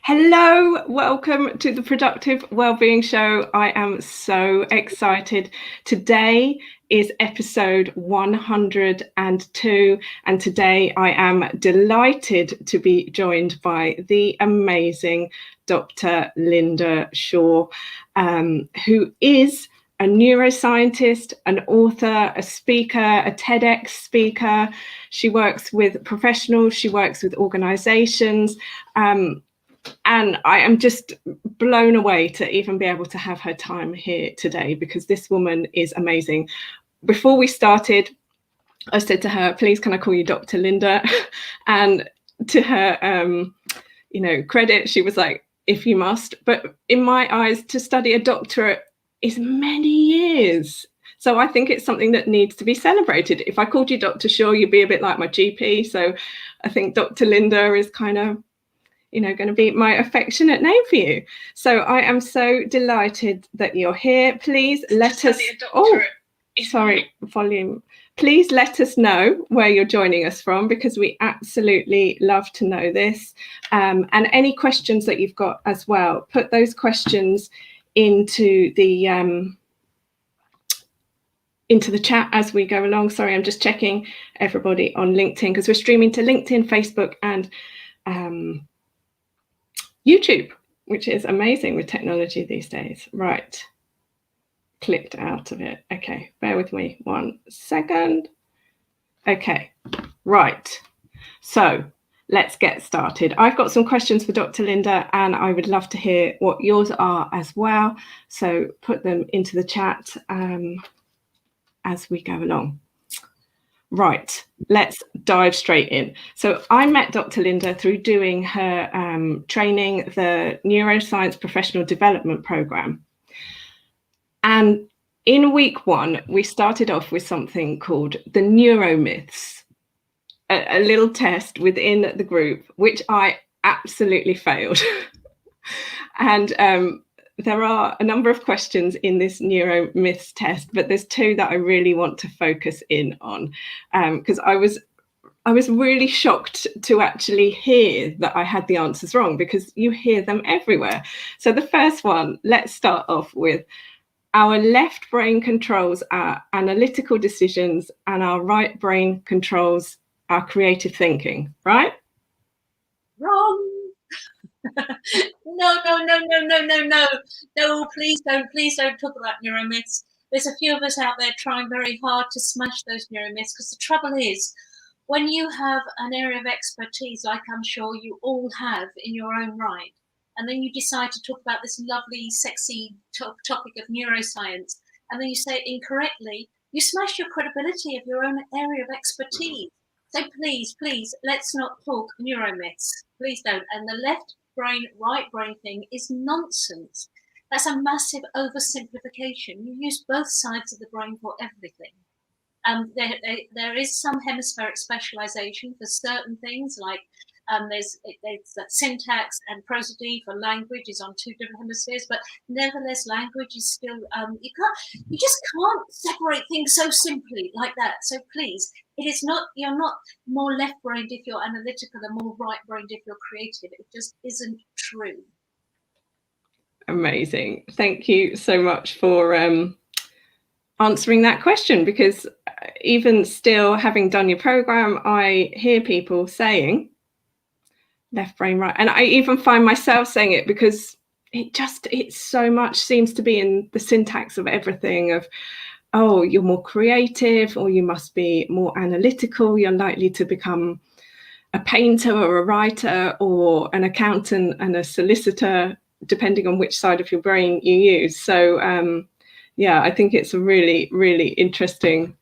Hello, welcome to the Productive Wellbeing Show. I am so excited. Today is episode 102, and today I am delighted to be joined by the amazing Dr. Lynda Shaw, who is a neuroscientist, an author, a speaker, a TEDx speaker. She works with professionals, she works with organizations, and I am just blown away to even be able to have her time here today, because this woman is amazing. Before we started, I said to her, please, can I call you Dr. Lynda? And to her, credit, she was like, if you must. But in my eyes, to study a doctorate is many years. So I think it's something that needs to be celebrated. If I called you Dr. Shaw, you'd be a bit like my GP. So I think Dr. Lynda is kind of going to be my affectionate name for you. So I am so delighted that you're here. Please let us, volume. Please let us know where you're joining us from, because we absolutely love to know this. And any questions that you've got as well, put those questions into the chat as we go along. Sorry, I'm just checking everybody on LinkedIn, because we're streaming to LinkedIn, Facebook, and YouTube, which is amazing with technology these days. Right, clicked out of it. Okay, bear with me 1 second. Okay, right. So let's get started. I've got some questions for Dr. Lynda, and I would love to hear what yours are as well. So put them into the chat as we go along. Right, let's dive straight in. So I met Dr. Lynda through doing her training, the Neuroscience Professional Development Program. And in week 1, we started off with something called the neuromyths, a little test within the group, which I absolutely failed. And there are a number of questions in this neuromyths test, but there's 2 that I really want to focus in on, because I was really shocked to actually hear that I had the answers wrong, because you hear them everywhere. So the first one, let's start off with: our left brain controls our analytical decisions and our right brain controls our creative thinking, right? Wrong. No, please don't talk about neuromyths. There's a few of us out there trying very hard to smash those neuromyths, because the trouble is, when you have an area of expertise, like I'm sure you all have in your own right, and then you decide to talk about this lovely, sexy topic of neuroscience, and then you say it incorrectly, you smash your credibility of your own area of expertise. So please, let's not talk neuromyths. Please don't. And the left brain, right brain thing is nonsense. That's a massive oversimplification. You use both sides of the brain for everything. There is some hemispheric specialization for certain things, like there's syntax and prosody for language is on 2 different hemispheres, but nevertheless, language is still you just can't separate things so simply like that. So please, it is not, you're not more left-brained if you're analytical and more right-brained if you're creative. It just isn't true. Amazing. Thank you so much for answering that question, because even still, having done your program, I hear people saying left brain, right, and I even find myself saying it, because it so much seems to be in the syntax of everything, of, oh, you're more creative, or you must be more analytical, you're likely to become a painter or a writer or an accountant and a solicitor, depending on which side of your brain you use. So yeah, I think it's a really, really interesting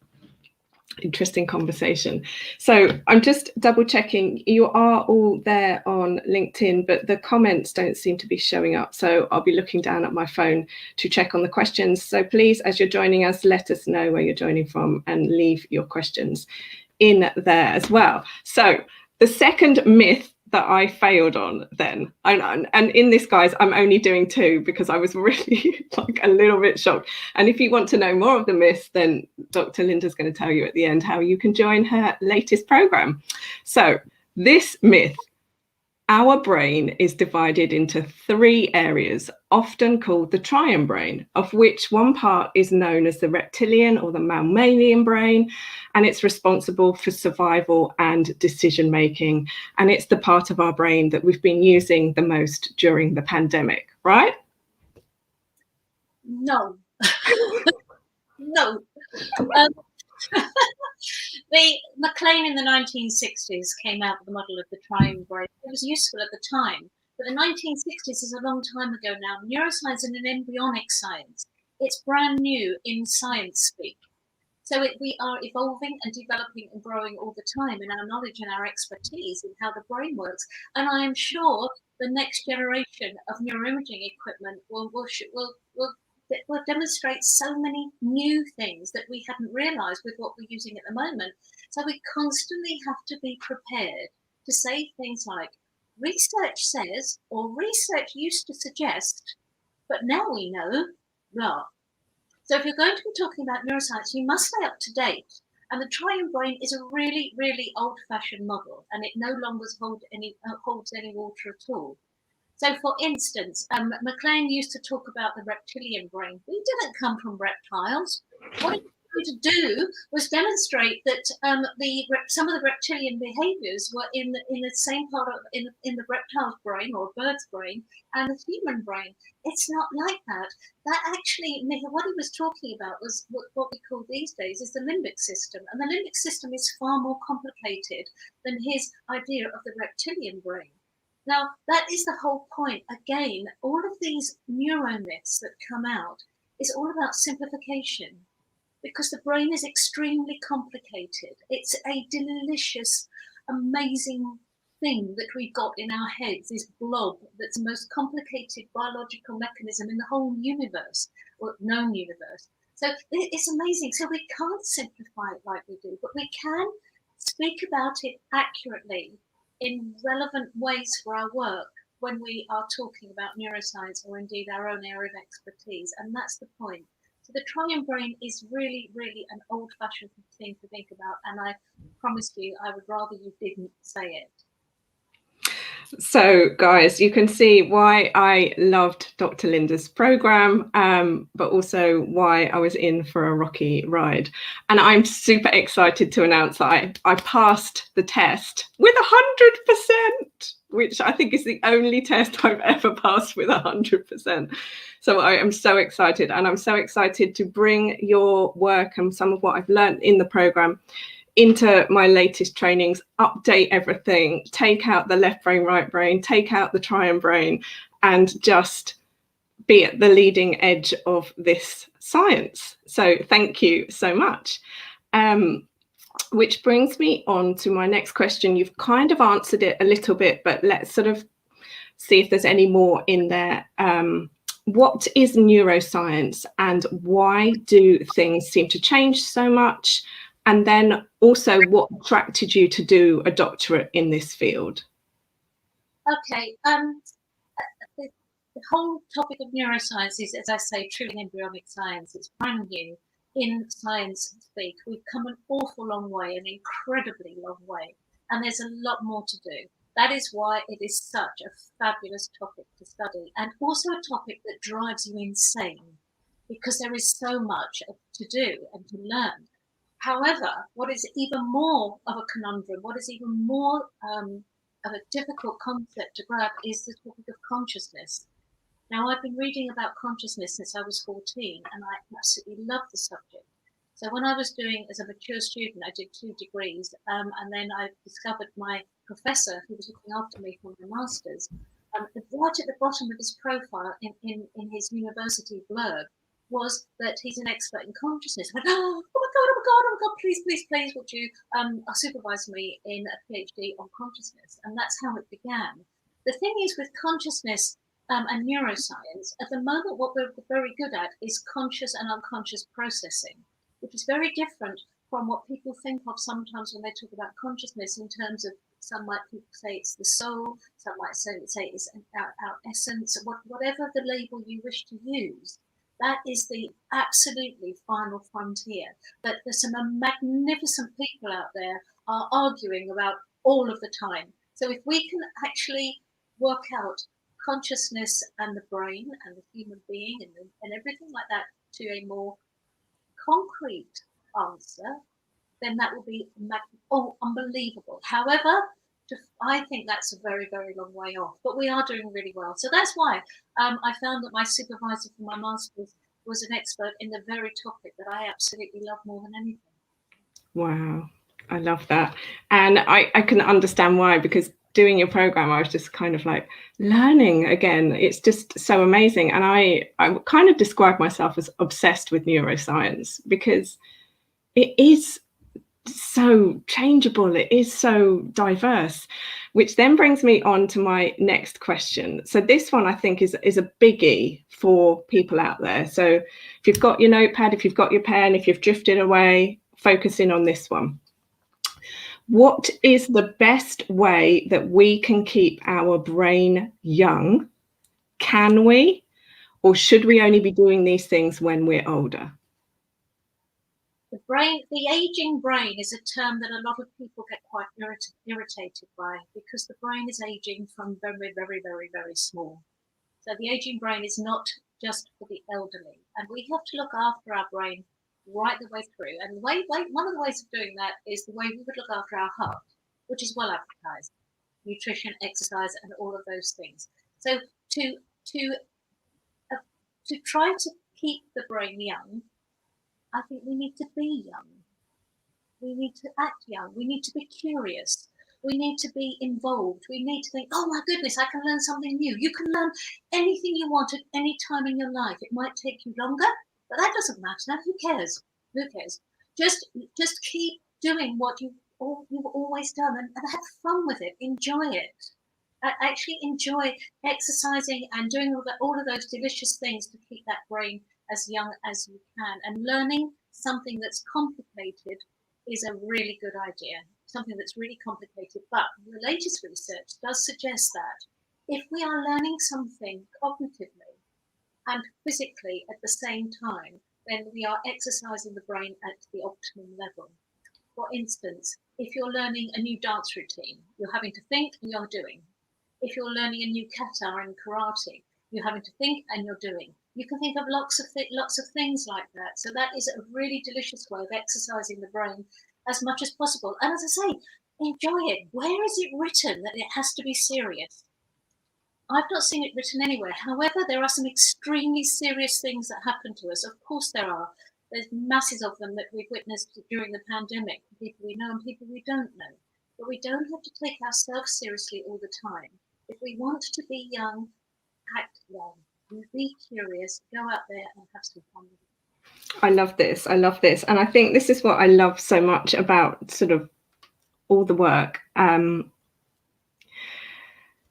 conversation. So I'm just double checking. You are all there on LinkedIn, but the comments don't seem to be showing up. So I'll be looking down at my phone to check on the questions. So please, as you're joining us, let us know where you're joining from and leave your questions in there as well. So the second myth that I failed on then, and in this, guys, I'm only doing 2 because I was really like a little bit shocked. And if you want to know more of the myths, then Dr. Lynda's going to tell you at the end how you can join her latest program. So this myth our brain is divided into 3 areas, often called the triune brain, of which one part is known as the reptilian or the mammalian brain, and it's responsible for survival and decision making. And it's the part of our brain that we've been using the most during the pandemic, right? No. No. The McLean in the 1960s came out with the model of the triune brain. It was useful at the time, but the 1960s is a long time ago now. Neuroscience is an embryonic science. It's brand new in science speak. So we are evolving and developing and growing all the time in our knowledge and our expertise in how the brain works. And I am sure the next generation of neuroimaging equipment will demonstrate so many new things that we hadn't realized with what we're using at the moment. So we constantly have to be prepared to say things like, research says, or research used to suggest, but now we know, blah. So if you're going to be talking about neuroscience, you must stay up to date. And the triune brain is a really, really old-fashioned model, and it no longer holds any water at all. So, for instance, McLean used to talk about the reptilian brain. We didn't come from reptiles. What he wanted to do was demonstrate that some of the reptilian behaviours were in the same part of in the reptile's brain or bird's brain and the human brain. It's not like that. That actually, what he was talking about was what we call these days is the limbic system, and the limbic system is far more complicated than his idea of the reptilian brain. Now, that is the whole point. Again, all of these neuromyths that come out is all about simplification because the brain is extremely complicated. It's a delicious, amazing thing that we've got in our heads, this blob that's the most complicated biological mechanism in the whole universe, or known universe. So it's amazing. So we can't simplify it like we do, but we can speak about it accurately in relevant ways for our work when we are talking about neuroscience or indeed our own area of expertise. And that's the point. So the triune brain is really, really an old-fashioned thing to think about. And I promise you, I would rather you didn't say it. So, guys, you can see why I loved Dr. Lynda's program, but also why I was in for a rocky ride. And I'm super excited to announce that I passed the test with 100%, which I think is the only test I've ever passed with 100%. So I am so excited, and I'm so excited to bring your work and some of what I've learned in the program into my latest trainings, update everything, take out the left brain, right brain, take out the triune brain, and just be at the leading edge of this science. So thank you so much. Which brings me on to my next question. You've kind of answered it a little bit, but let's sort of see if there's any more in there. What is neuroscience and why do things seem to change so much? And then also, what attracted you to do a doctorate in this field? Okay. The whole topic of neuroscience is, as I say, truly embryonic science. It's brand new in science speak. We've come an awful long way, an incredibly long way, and there's a lot more to do. That is why it is such a fabulous topic to study, and also a topic that drives you insane because there is so much to do and to learn. However, what is even more of a conundrum, what is even more of a difficult concept to grab is the topic of consciousness. Now, I've been reading about consciousness since I was 14, and I absolutely love the subject. So when I was doing, as a mature student, I did 2 degrees, and then I discovered my professor, who was looking after me for my master's, right at the bottom of his profile in his university blurb, was that he's an expert in consciousness. I went, oh my God, please, would you supervise me in a PhD on consciousness? And that's how it began. The thing is with consciousness and neuroscience, at the moment, what we're very good at is conscious and unconscious processing, which is very different from what people think of sometimes when they talk about consciousness in terms of, some might say it's the soul, some might say it's our essence, whatever the label you wish to use. That is the absolutely final frontier that there's some magnificent people out there are arguing about all of the time. So if we can actually work out consciousness and the brain and the human being and everything like that to a more concrete answer, then that will be unbelievable. However, I think that's a very, very long way off, but we are doing really well. So that's why I found that my supervisor for my master's was an expert in the very topic that I absolutely love more than anything. Wow, I love that. And I can understand why, because doing your program, I was just kind of like learning again. It's just so amazing. And I kind of describe myself as obsessed with neuroscience, because it is so changeable, it is so diverse, which then brings me on to my next question. So this one I think is a biggie for people out there. So if you've got your notepad, if you've got your pen, if you've drifted away, focus in on this one. What is the best way that we can keep our brain young? Can we, or should we only be doing these things when we're older? The aging brain is a term that a lot of people get quite irritated by, because the brain is aging from very, very, very, very small. So the aging brain is not just for the elderly, and we have to look after our brain right the way through. And one of the ways of doing that is the way we would look after our heart, which is well advertised: nutrition, exercise, and all of those things. So to try to keep the brain young, I think we need to be young. We need to act young. We need to be curious. We need to be involved. We need to think, oh my goodness, I can learn something new. You can learn anything you want at any time in your life. It might take you longer, but that doesn't matter. Who cares? Who cares? Just keep doing what you've always done, and have fun with it. Enjoy it. Actually enjoy exercising and doing all of those delicious things to keep that brain as young as you can. And learning something that's complicated is a really good idea, something that's really complicated. But the latest research does suggest that if we are learning something cognitively and physically at the same time, then we are exercising the brain at the optimum level. For instance, if you're learning a new dance routine, you're having to think and you're doing. If you're learning a new kata in karate, you're having to think and you're doing. You can think of lots of things like that. So that is a really delicious way of exercising the brain as much as possible. And as I say, enjoy it. Where is it written that it has to be serious? I've not seen it written anywhere. However, there are some extremely serious things that happen to us. Of course there are. There's masses of them that we've witnessed during the pandemic, people we know and people we don't know. But we don't have to take ourselves seriously all the time. If we want to be young, act young. Be curious, go out there and have some fun with it. I love this. I love this. And I think this is what I love so much about sort of all the work.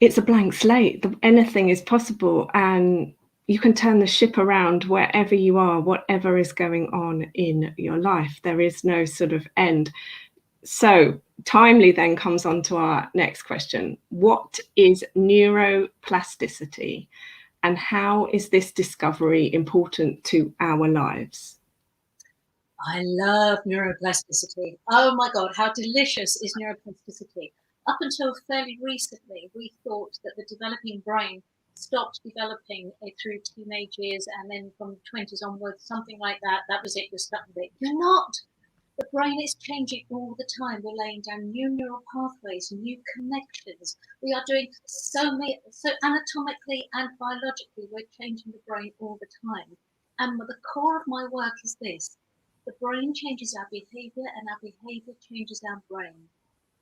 It's a blank slate. Anything is possible, and you can turn the ship around wherever you are, whatever is going on in your life. There is no sort of end. So timely then comes on to our next question. What is neuroplasticity, and how is this discovery important to our lives? I love neuroplasticity. Oh my God, how delicious is neuroplasticity? Up until fairly recently, we thought that the developing brain stopped developing through teenage years, and then from 20s onwards, something like that. That was it, we're stuck with it. You're not. The brain is changing all the time. We're laying down new neural pathways, new connections. We are doing so anatomically and biologically, we're changing the brain all the time. And the core of my work is this: the brain changes our behavior, and our behavior changes our brain.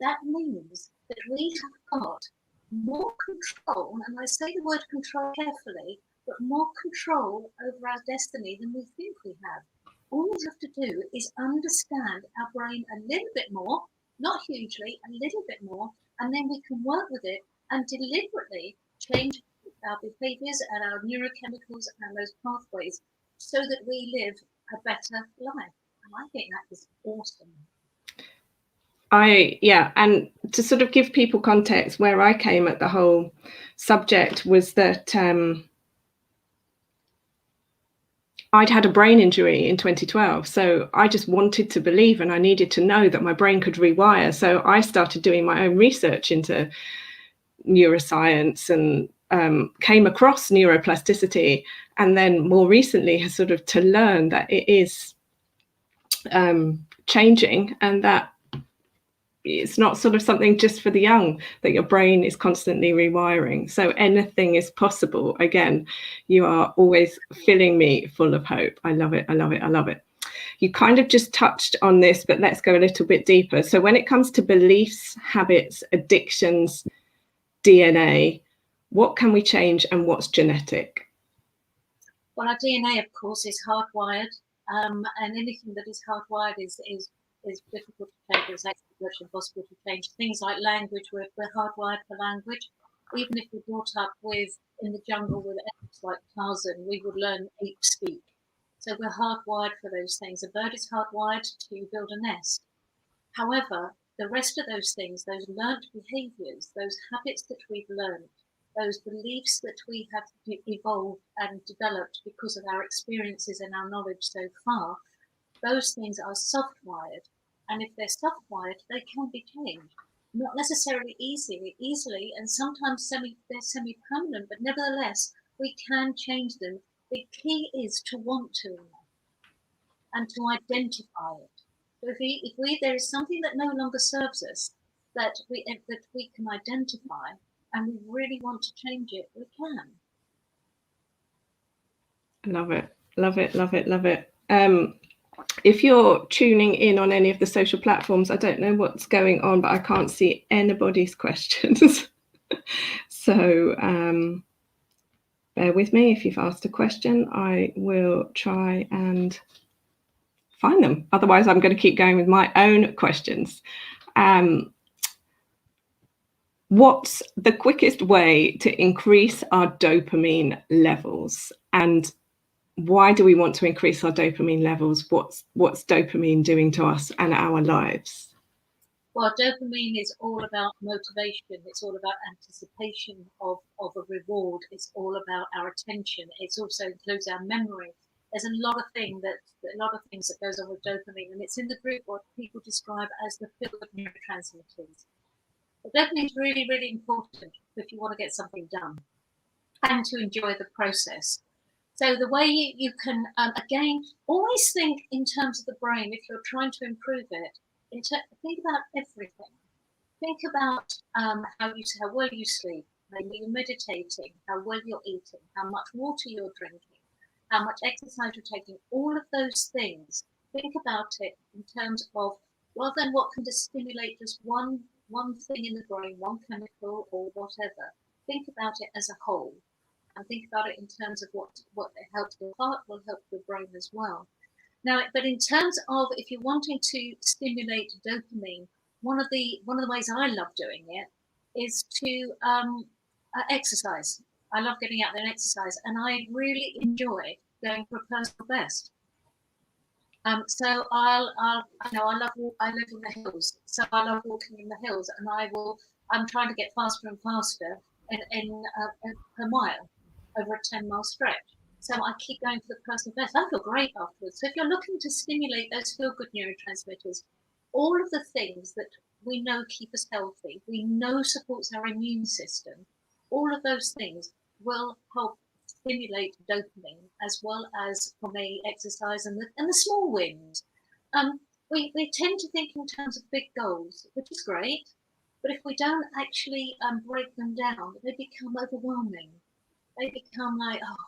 That means that we have got more control, and I say the word control carefully, but more control over our destiny than we think we have. All we have to do is understand our brain a little bit more, not hugely, a little bit more, and then we can work with it and deliberately change our behaviors and our neurochemicals and those pathways so that we live a better life. And I think that is awesome. And to sort of give people context, where I came at the whole subject was that I'd had a brain injury in 2012. So I just wanted to believe, and I needed to know that my brain could rewire. So I started doing my own research into neuroscience and came across neuroplasticity, and then more recently has sort of to learn that it is changing, and that it's not sort of something just for the young, that your brain is constantly rewiring. So anything is possible. Again, you are always filling me full of hope. I love it. I love it. I love it. You kind of just touched on this, but let's go a little bit deeper. So when it comes to beliefs, habits, addictions, DNA, what can we change and what's genetic? Well, our DNA, of course, is hardwired, and anything that is hardwired is difficult to change. It's actually virtually impossible to change. Things like language, we're hardwired for language. Even if we're brought up in the jungle with apes like Tarzan, we would learn ape speak. So we're hardwired for those things. A bird is hardwired to build a nest. However, the rest of those things, those learnt behaviours, those habits that we've learned, those beliefs that we have evolved and developed because of our experiences and our knowledge so far, those things are soft-wired. And if they're soft-wired, they can be changed. Not necessarily easily, and sometimes they're semi-permanent, but nevertheless, we can change them. The key is to want to and to identify it. So if there is something that no longer serves us, that we can identify, and we really want to change it, we can. Love it, love it, love it, love it. If you're tuning in on any of the social platforms, I don't know what's going on, but I can't see anybody's questions. So bear with me. If you've asked a question, I will try and find them. Otherwise, I'm going to keep going with my own questions. What's the quickest way to increase our dopamine levels? And why do we want to increase our dopamine levels? What's dopamine doing to us and our lives? Well, dopamine is all about motivation. It's all about anticipation of a reward. It's all about our attention. It also includes our memory. There's a lot of things that goes on with dopamine, and it's in the group what people describe as the feel of neurotransmitters. But dopamine is really, really important if you want to get something done and to enjoy the process. So the way you can, again, always think in terms of the brain. If you're trying to improve it, think about everything. Think about how well you sleep, maybe you're meditating, how well you're eating, how much water you're drinking, how much exercise you're taking. All of those things. Think about it in terms of, rather than what can just stimulate just one thing in the brain, one chemical or whatever. Think about it as a whole. And think about it in terms of what helps the heart will help the brain as well. Now, but in terms of if you're wanting to stimulate dopamine, one of the ways I love doing it is to exercise. I love getting out there and exercise, and I really enjoy going for a personal best. So I live in the hills, so I love walking in the hills, and I'm trying to get faster and faster in per mile over a 10-mile stretch. So I keep going for the personal best. I feel great afterwards. So if you're looking to stimulate those feel-good neurotransmitters, all of the things that we know keep us healthy, we know supports our immune system, all of those things will help stimulate dopamine, as well as from the exercise and the small wins. We tend to think in terms of big goals, which is great, but if we don't actually break them down, they become overwhelming. They become like, oh,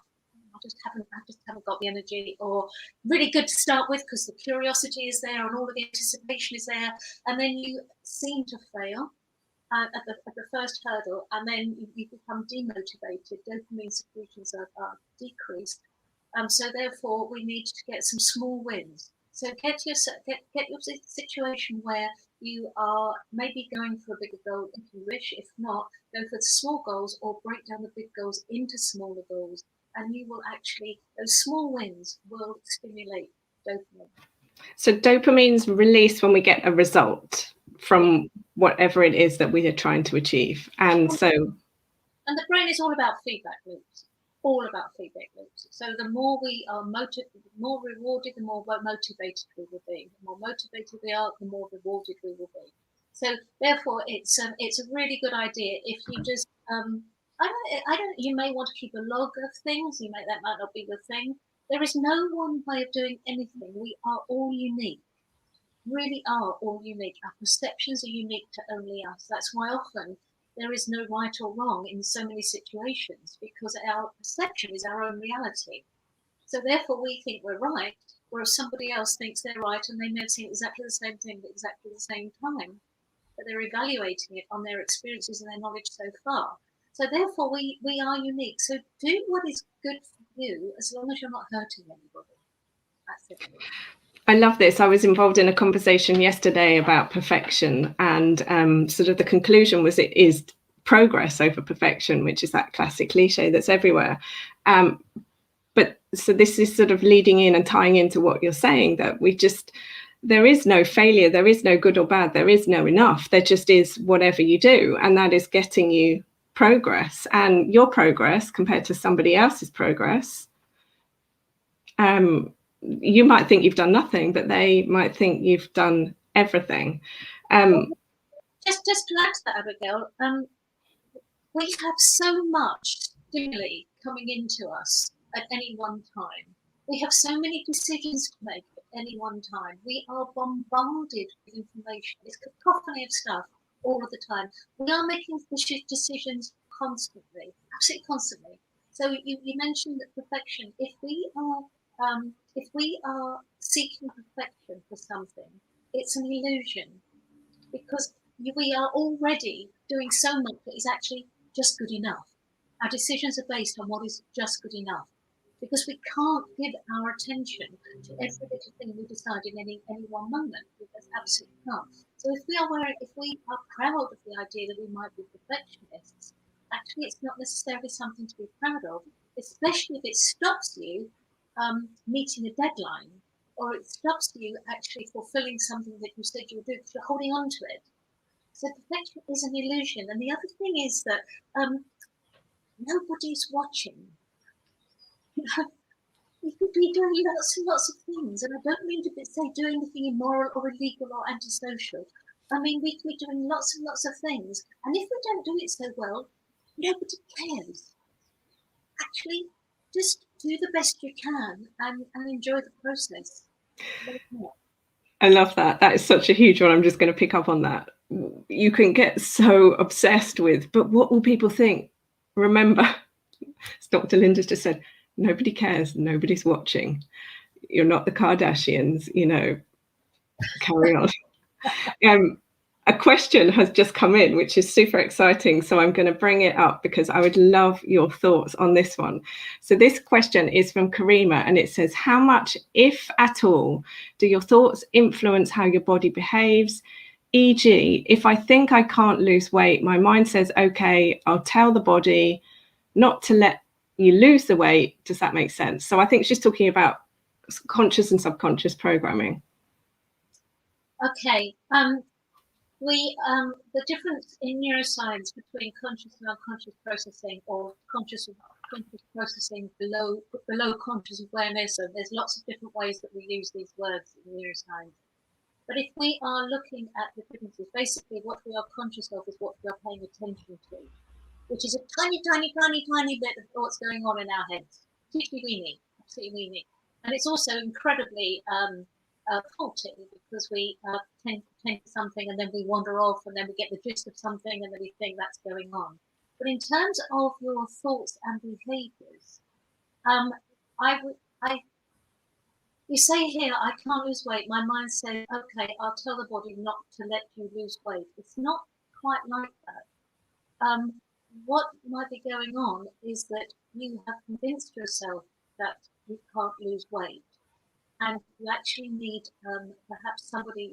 I just haven't got the energy, or really good to start with because the curiosity is there and all of the anticipation is there, and then you seem to fail at the first hurdle, and then you become demotivated. Dopamine secretions are decreased, so therefore we need to get some small wins. So get your situation where you are maybe going for a bigger goal if you wish. If not, go for the small goals or break down the big goals into smaller goals, and you will actually, those small wins will stimulate dopamine. So dopamine's released when we get a result from whatever it is that we are trying to achieve. And the brain is all about feedback loops. So the more we are the more rewarded, the more motivated we will be. The more motivated we are, the more rewarded we will be. So therefore, it's a really good idea if you just I don't. You may want to keep a log of things. That might not be the thing. There is no one way of doing anything. We are all unique. Really are all unique. Our perceptions are unique to only us. That's why often there is no right or wrong in so many situations, because our perception is our own reality. So therefore we think we're right, whereas somebody else thinks they're right, and they may have seen exactly the same thing at exactly the same time, but they're evaluating it on their experiences and their knowledge so far. So therefore we are unique. So do what is good for you, as long as you're not hurting anybody. That's it. I love this. I was involved in a conversation yesterday about perfection, and sort of the conclusion was it is progress over perfection, which is that classic cliche that's everywhere. But so this is sort of leading in and tying into what you're saying, that there is no failure, there is no good or bad, there is no enough. There just is whatever you do, and that is getting you progress. And your progress compared to somebody else's progress, you might think you've done nothing, but they might think you've done everything. Just to add to that, Abigail, we have so much stimuli coming into us at any one time. We have so many decisions to make at any one time. We are bombarded with information. It's a cacophony of stuff all of the time. We are making decisions constantly, absolutely constantly. So you mentioned that perfection. If we are seeking perfection for something, it's an illusion, because we are already doing so much that is actually just good enough. Our decisions are based on what is just good enough, because we can't give our attention to every little thing we decide in any one moment. We just absolutely can't. So if we are proud of the idea that we might be perfectionists, actually it's not necessarily something to be proud of, especially if it stops you meeting a deadline, or it stops you actually fulfilling something that you said you would do because you're holding on to it. So perfection is an illusion. And the other thing is that nobody's watching. You could be doing lots and lots of things, and I don't mean to say doing anything immoral or illegal or antisocial. I mean, we could be doing lots and lots of things, and if we don't do it so well, nobody cares. Actually, just do the best you can and enjoy the process. I love that. That is such a huge one. I'm just going to pick up on that. You can get so obsessed with, but what will people think? Remember, as Dr. Lynda just said, nobody cares. Nobody's watching. You're not the Kardashians, carry on. A question has just come in, which is super exciting. So I'm going to bring it up because I would love your thoughts on this one. So this question is from Karima, and it says, how much, if at all, do your thoughts influence how your body behaves? E.g., if I think I can't lose weight, my mind says, okay, I'll tell the body not to let you lose the weight. Does that make sense? So I think she's talking about conscious and subconscious programming. Okay. The difference in neuroscience between conscious and unconscious processing, or conscious processing below conscious awareness, so there's lots of different ways that we use these words in neuroscience. But if we are looking at the differences, basically what we are conscious of is what we are paying attention to, which is a tiny, tiny, tiny, tiny bit of what's going on in our heads. Absolutely weeny. And it's also incredibly faulty, because we tend to something and then we wander off, and then we get the gist of something and then we think that's going on. But in terms of your thoughts and behaviors, you say here, I can't lose weight. My mind says, okay, I'll tell the body not to let you lose weight. It's not quite like that. What might be going on is that you have convinced yourself that you can't lose weight. And you actually need perhaps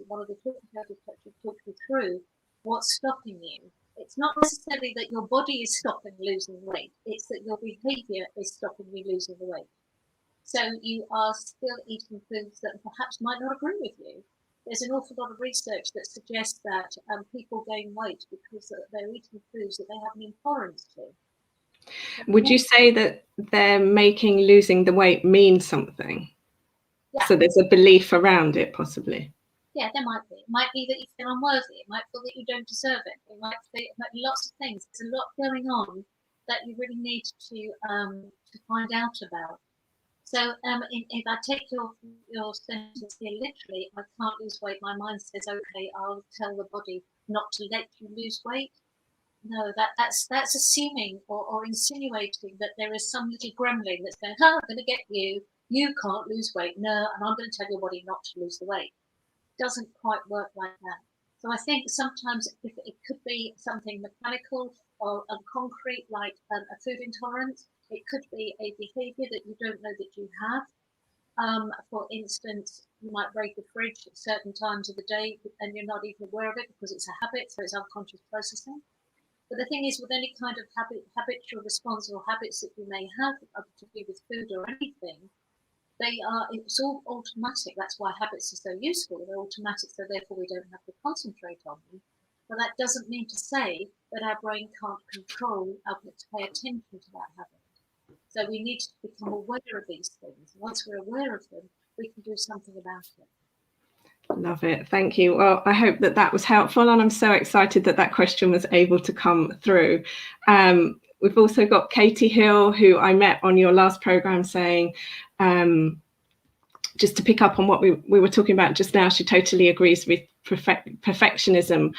one of the therapists to talk you through what's stopping you. It's not necessarily that your body is stopping losing weight, it's that your behavior is stopping you losing the weight. So you are still eating foods that perhaps might not agree with you. There's an awful lot of research that suggests that people gain weight because they're eating foods that they have an intolerance to. Would you say that they're making losing the weight mean something? Yeah. So there's a belief around it, possibly. Yeah, there might be. It might be that you feel unworthy. It might feel that you don't deserve it. It might be lots of things. There's a lot going on that you really need to find out about. So if I take your sentence here literally, I can't lose weight. My mind says, okay, I'll tell the body not to let you lose weight. No, that's assuming or insinuating that there is some little gremlin that's going, I'm going to get you. You can't lose weight. No, and I'm going to tell your body not to lose the weight. It doesn't quite work like that. So I think sometimes it could be something mechanical or concrete, like a food intolerance. It could be a behaviour that you don't know that you have. For instance, you might break the fridge at certain times of the day and you're not even aware of it because it's a habit, so it's unconscious processing. But the thing is, with any kind of habitual response or habits that you may have to do with food or anything, it's all automatic. That's why habits are so useful. They're automatic, so therefore we don't have to concentrate on them. But that doesn't mean to say that our brain can't control to pay attention to that habit. So we need to become aware of these things. Once we're aware of them, we can do something about it. Love it. Thank you. Well, I hope that that was helpful, and I'm so excited that that question was able to come through. We've also got Katie Hill, who I met on your last program, saying, just to pick up on what we were talking about just now, she totally agrees with perfectionism.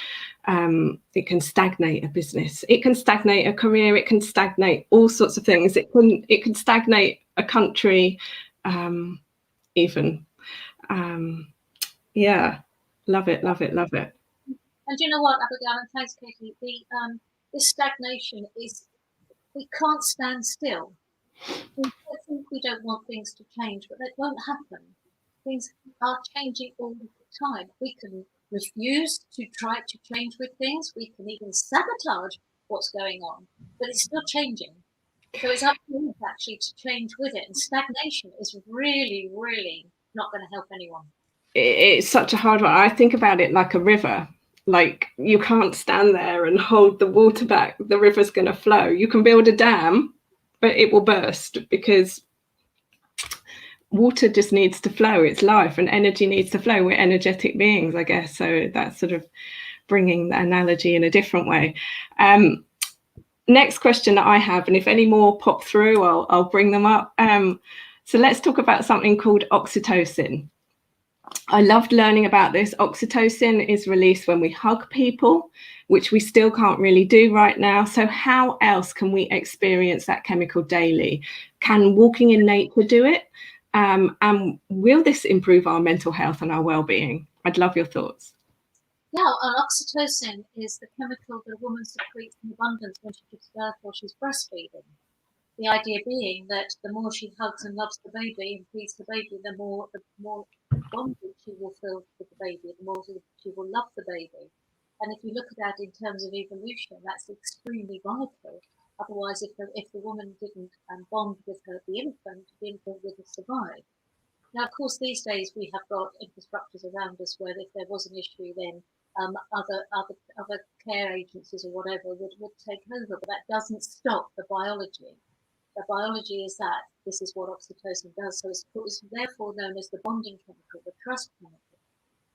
It can stagnate a business. It can stagnate a career. It can stagnate all sorts of things. It can stagnate a country, even. Yeah, love it, love it, love it. And you know what, Abigail, and thanks, Katie, this stagnation is, we can't stand still. We think we don't want things to change, but that won't happen. Things are changing all the time. We can refuse to try to change with things. We can even sabotage what's going on, but it's still changing. So it's up to us actually to change with it. And stagnation is really, really not going to help anyone. It's such a hard one. I think about it like a river. Like, you can't stand there and hold the water back. The river's going to flow. You can build a dam, but it will burst because water just needs to flow. It's life, and energy needs to flow. We're energetic beings, I guess. So that's sort of bringing the analogy in a different way. Next question that I have, and if any more pop through, I'll bring them up. So let's talk about something called oxytocin. I loved learning about this. Oxytocin is released when we hug people, which we still can't really do right now. So how else can we experience that chemical daily? Can walking in nature do it? And will this improve our mental health and our well-being? I'd love your thoughts. Yeah, oxytocin is the chemical that a woman secretes in abundance when she gives birth or she's breastfeeding. The idea being that the more she hugs and loves the baby and feeds the baby, the more bonded she will feel with the baby, the more she will love the baby. And if you look at that in terms of evolution, that's extremely vital. Otherwise, if the woman didn't bond with the infant would have survived. Now, of course, these days we have got infrastructures around us where if there was an issue, then other care agencies or whatever would take over, but that doesn't stop the biology. The biology is that this is what oxytocin does. So it's therefore known as the bonding chemical, the trust chemical.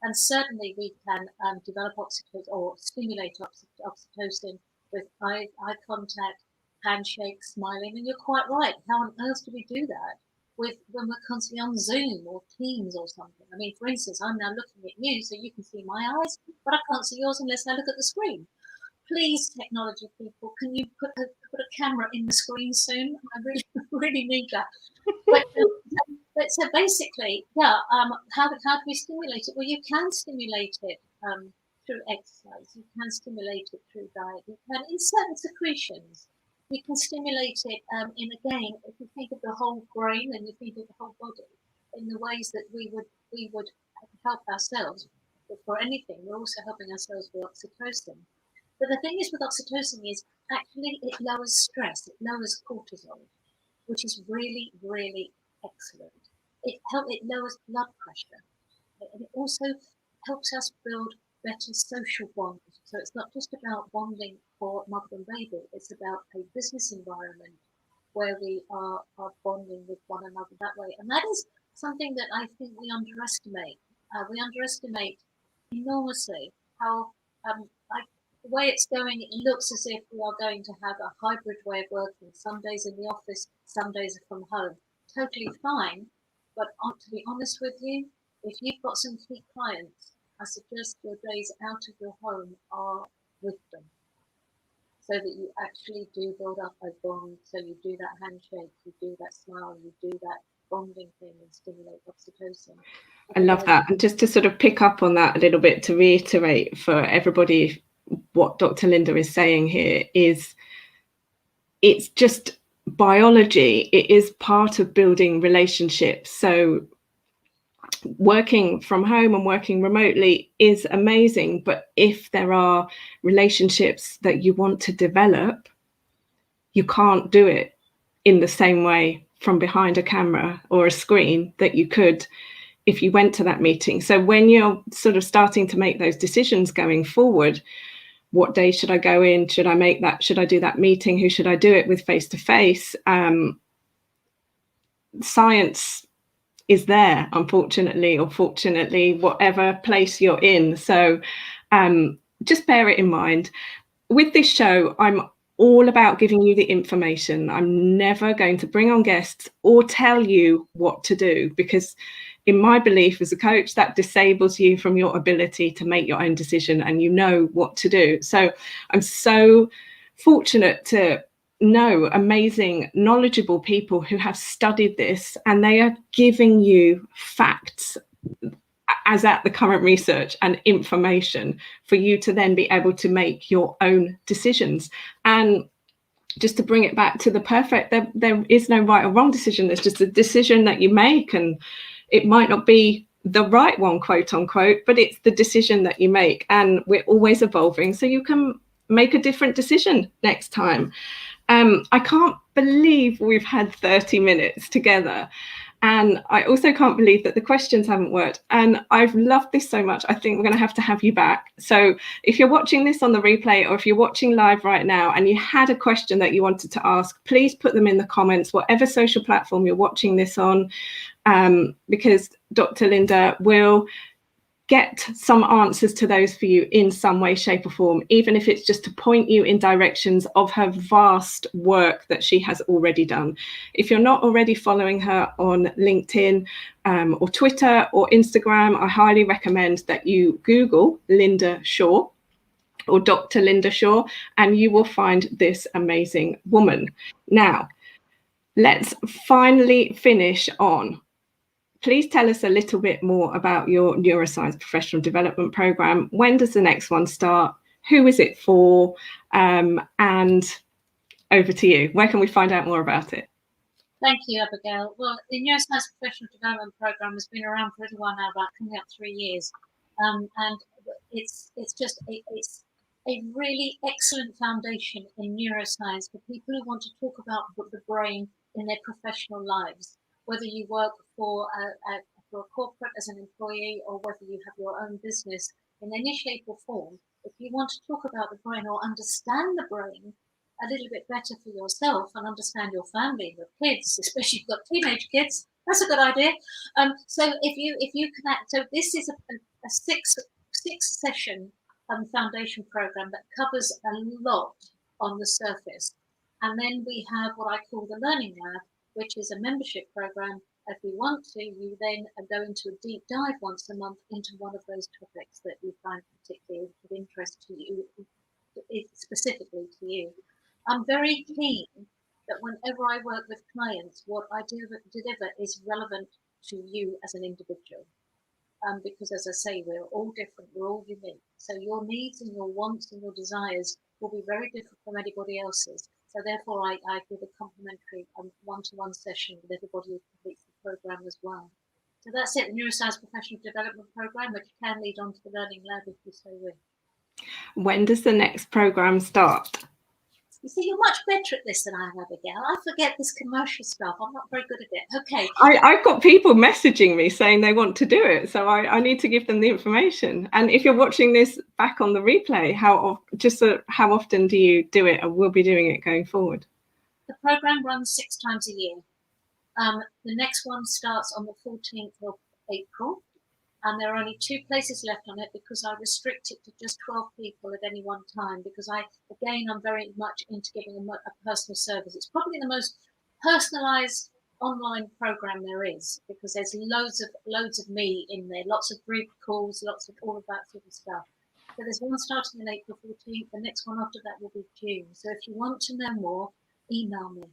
And certainly we can develop oxytocin or stimulate oxytocin with eye contact, handshake, smiling. And you're quite right. How on earth do we do that when we're constantly on Zoom or Teams or something? I mean, for instance, I'm now looking at you so you can see my eyes, but I can't see yours unless I look at the screen. Please, technology people, can you put a camera in the screen soon? I really, really need that. But so basically, yeah, how do we stimulate it? Well, you can stimulate it through exercise. You can stimulate it through diet. You can in certain secretions. You can stimulate it again, if you think of the whole brain and you think of the whole body, in the ways that we would help ourselves. But for anything, we're also helping ourselves with oxytocin. But the thing is with oxytocin is actually it lowers stress, it lowers cortisol, which is really, really excellent. It lowers blood pressure, and it also helps us build better social bonds. So it's not just about bonding for mother and baby, it's about a business environment where we are bonding with one another that way. And that is something that I think we underestimate. We underestimate enormously how, like, the way it's going, it looks as if we are going to have a hybrid way of working. Some days in the office, some days are from home. Totally fine. But to be honest with you, if you've got some key clients, I suggest your days out of your home are with them, so that you actually do build up a bond. So you do that handshake, you do that smile, you do that bonding thing and stimulate oxytocin. I love that. And just to sort of pick up on that a little bit, to reiterate for everybody what Dr. Lynda is saying here is, it's just biology. It is part of building relationships. So working from home and working remotely is amazing, but if there are relationships that you want to develop, you can't do it in the same way from behind a camera or a screen that you could if you went to that meeting. So when you're sort of starting to make those decisions going forward, what day should I go in? Should I make that? Should I do that meeting? Who should I do it with face to face? Science is there, unfortunately, or fortunately, whatever place you're in. So just bear it in mind. With this show, I'm all about giving you the information. I'm never going to bring on guests or tell you what to do, because in my belief as a coach, that disables you from your ability to make your own decision and you know what to do. So I'm so fortunate to know amazing, knowledgeable people who have studied this, and they are giving you facts as at the current research and information for you to then be able to make your own decisions. And just to bring it back to the perfect, there is no right or wrong decision. There's just a decision that you make, and it might not be the right one, quote unquote, but it's the decision that you make, and we're always evolving, so you can make a different decision next time. I can't believe we've had 30 minutes together. And I also can't believe that the questions haven't worked. And I've loved this so much. I think we're going to have you back. So if you're watching this on the replay, or if you're watching live right now and you had a question that you wanted to ask, please put them in the comments, whatever social platform you're watching this on, because Dr. Lynda will get some answers to those for you in some way, shape or form, even if it's just to point you in directions of her vast work that she has already done. If you're not already following her on LinkedIn or Twitter or Instagram, I highly recommend that you Google Lynda Shaw or Dr. Lynda Shaw, and you will find this amazing woman. Now, let's finally finish on, please tell us a little bit more about your neuroscience professional development program. When does the next one start? Who is it for? And over to you. Where can we find out more about it? Thank you, Abigail. Well, the Neuroscience Professional Development Program has been around for a little while now, about coming up 3 years. And it's a really excellent foundation in neuroscience for people who want to talk about the brain in their professional lives, whether you work for a corporate as an employee, or whether you have your own business in any shape or form. If you want to talk about the brain or understand the brain a little bit better for yourself and understand your family, your kids, especially if you've got teenage kids, that's a good idea. So if you can act, so this is a six session foundation program that covers a lot on the surface. And then we have what I call the Learning Lab, which is a membership program. If you want to, you then go into a deep dive once a month into one of those topics that you find particularly of interest to you, specifically to you. I'm very keen that whenever I work with clients, what I deliver is relevant to you as an individual. Because as I say, we're all different, we're all unique. So your needs and your wants and your desires will be very different from anybody else's. So therefore, I give a complimentary one-to-one session with everybody who completes the program as well. So that's it, the Neuroscience Professional Development Program, which can lead on to the Learning Lab if you so wish. When does the next program start? You see, you're much better at this than I am, Abigail. I forget this commercial stuff. I'm not very good at it. Okay. I've got people messaging me saying they want to do it, so I need to give them the information. And if you're watching this back on the replay, how often do you do it, or will be doing it going forward? The program runs 6 times a year. The next one starts on the 14th of April. and there are only 2 places left on it because I restrict it to just 12 people at any one time, because I'm very much into giving a personal service. It's probably the most personalized online program there is, because there's loads of me in there, lots of group calls, lots of all of that sort of stuff. So there's one starting on April 14th, the next one after that will be June. So if you want to know more, email me.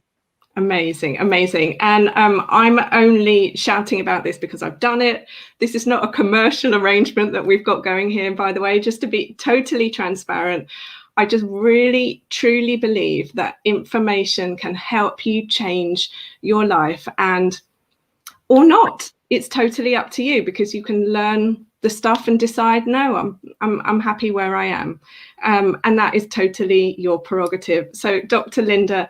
Amazing, amazing. And I'm only shouting about this because I've done it. This is not a commercial arrangement that we've got going here, by the way, just to be totally transparent. I just really, truly believe that information can help you change your life, and or not. It's totally up to you, because you can learn the stuff and decide, no, I'm happy where I am. And that is totally your prerogative. So Dr. Lynda,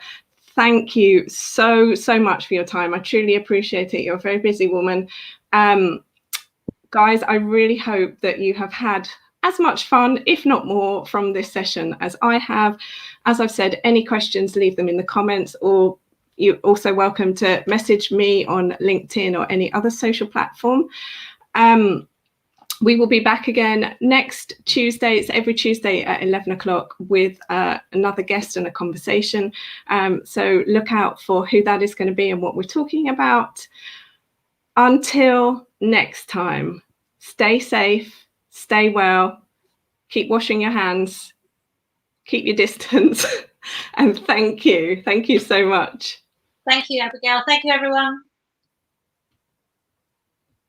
thank you so much for your time. I truly appreciate it. You're a very busy woman. Guys, I really hope that you have had as much fun, if not more, from this session as I have. As I've said, any questions, leave them in the comments, or you're also welcome to message me on LinkedIn or any other social platform. We will be back again next Tuesday. It's every Tuesday at 11 o'clock with another guest and a conversation. So look out for who that is going to be and what we're talking about. Until next time, stay safe, stay well, keep washing your hands, keep your distance, and thank you. Thank you so much. Thank you, Abigail. Thank you, everyone.